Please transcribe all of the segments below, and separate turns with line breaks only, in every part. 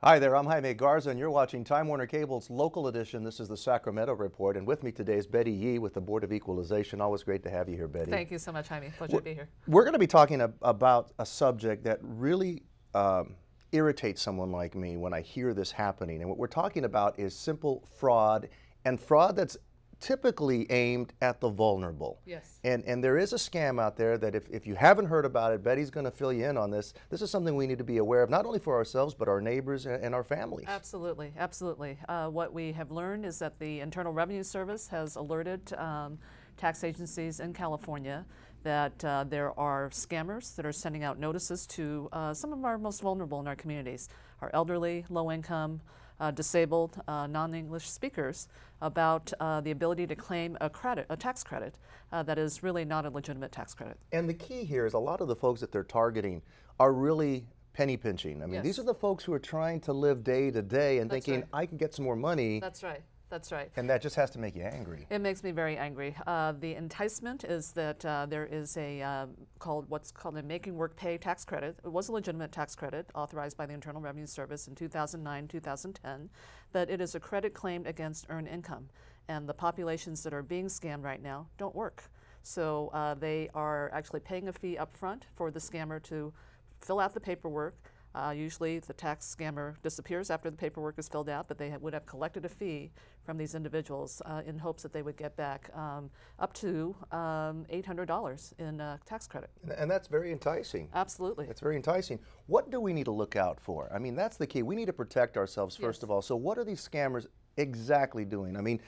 Hi there, I'm Jaime Garza, and you're watching Time Warner Cable's local edition. This is the Sacramento Report, and with me today is Betty Yee with the Board of Equalization. Always great to have you here, Betty.
Thank you so much, Jaime. Pleasure to be here.
We're going to be talking about a subject that really irritates someone like me when I hear this happening. And what we're talking about is simple fraud, and fraud that's typically aimed at the vulnerable.
Yes.
And there is a scam out there that if you haven't heard about it, Betty's going to fill you in on this. This is something we need to be aware of, not only for ourselves, but our neighbors and our families.
Absolutely, absolutely. What we have learned is that the Internal Revenue Service has alerted tax agencies in California that there are scammers that are sending out notices to some of our most vulnerable in our communities, our elderly, low income, disabled, non-English speakers, about the ability to claim a tax credit that is really not a legitimate tax credit.
And the key here is a lot of the folks that they're targeting are really penny pinching. I mean,
Yes.
These are the folks who are trying to live day to day and
That's
thinking,
right.
I can get some more money.
That's right. That's right.
And that just has to make you angry.
It makes me very angry. The enticement is that there is what's called a Making Work Pay tax credit. It was a legitimate tax credit authorized by the Internal Revenue Service in 2009, 2010, but it is a credit claimed against earned income. And the populations that are being scammed right now don't work. So they are actually paying a fee up front for the scammer to fill out the paperwork. Usually the tax scammer disappears after the paperwork is filled out, but they would have collected a fee from these individuals in hopes that they would get back up to $800 in tax credit.
And that's very enticing.
Absolutely.
That's very enticing. What do we need to look out for? I mean, that's the key. We need to protect ourselves first
Yes.
of all. So what are these scammers exactly doing? I mean,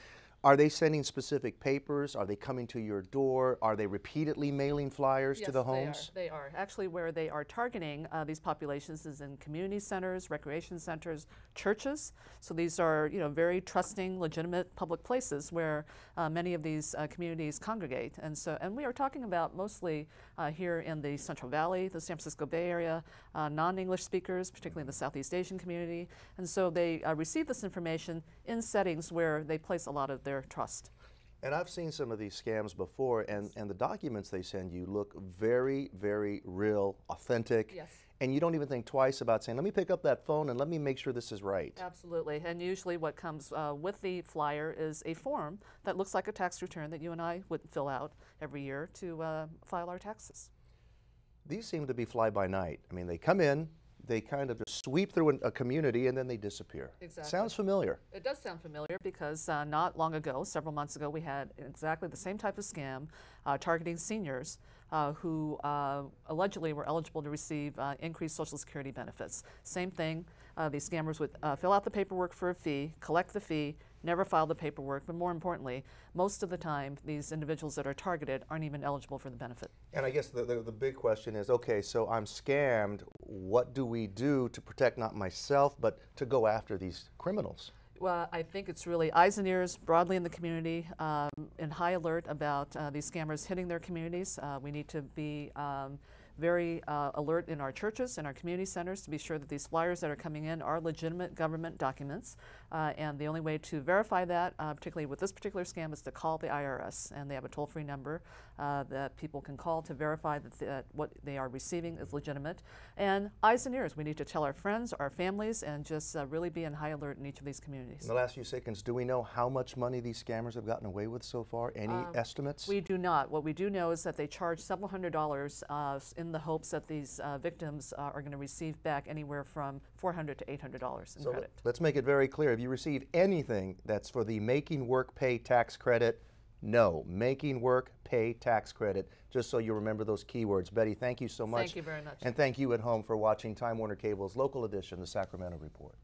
are they sending specific papers? Are they coming to your door? Are they repeatedly mailing flyers to the homes?
They are. Actually, where they are targeting these populations is in community centers, recreation centers, churches. So these are, very trusting, legitimate public places where many of these communities congregate. And we are talking about mostly here in the Central Valley, the San Francisco Bay Area, non-English speakers, particularly in the Southeast Asian community. And so they receive this information in settings where they place a lot of their trust.
And I've seen some of these scams before, and the documents they send you look very, very real, authentic.
Yes.
And you don't even think twice about saying, let me pick up that phone and let me make sure this is right.
Absolutely. And usually what comes with the flyer is a form that looks like a tax return that you and I would fill out every year to file our taxes.
These seem to be fly by night. I mean, they come in, they kind of just sweep through a community and then they disappear.
Exactly.
Sounds familiar.
It does sound familiar because not long ago, several months ago, we had exactly the same type of scam targeting seniors who allegedly were eligible to receive increased Social Security benefits. Same thing, these scammers would fill out the paperwork for a fee, collect the fee, never file the paperwork, but more importantly, most of the time, these individuals that are targeted aren't even eligible for the benefit.
And I guess the big question is, okay, so I'm scammed. What do we do to protect not myself, but to go after these criminals?
Well, I think it's really eyes and ears broadly in the community, in high alert about these scammers hitting their communities. We need to be very alert in our churches and our community centers to be sure that these flyers that are coming in are legitimate government documents. And the only way to verify that, particularly with this particular scam, is to call the IRS. And they have a toll-free number that people can call to verify that what they are receiving is legitimate. And eyes and ears, we need to tell our friends, our families, and just really be in high alert in each of these communities.
In the last few seconds, do we know how much money these scammers have gotten away with so far? Any estimates?
We do not. What we do know is that they charge several $100s in the hopes that these victims are going to receive back anywhere from $400 to $800 in credit.
Let's make it very clear. If you receive anything that's for the Making Work Pay tax credit, no. Making Work Pay tax credit, just so you remember those keywords. Betty, thank you so much.
Thank you very much.
And thank you at home for watching Time Warner Cable's local edition, the Sacramento Report.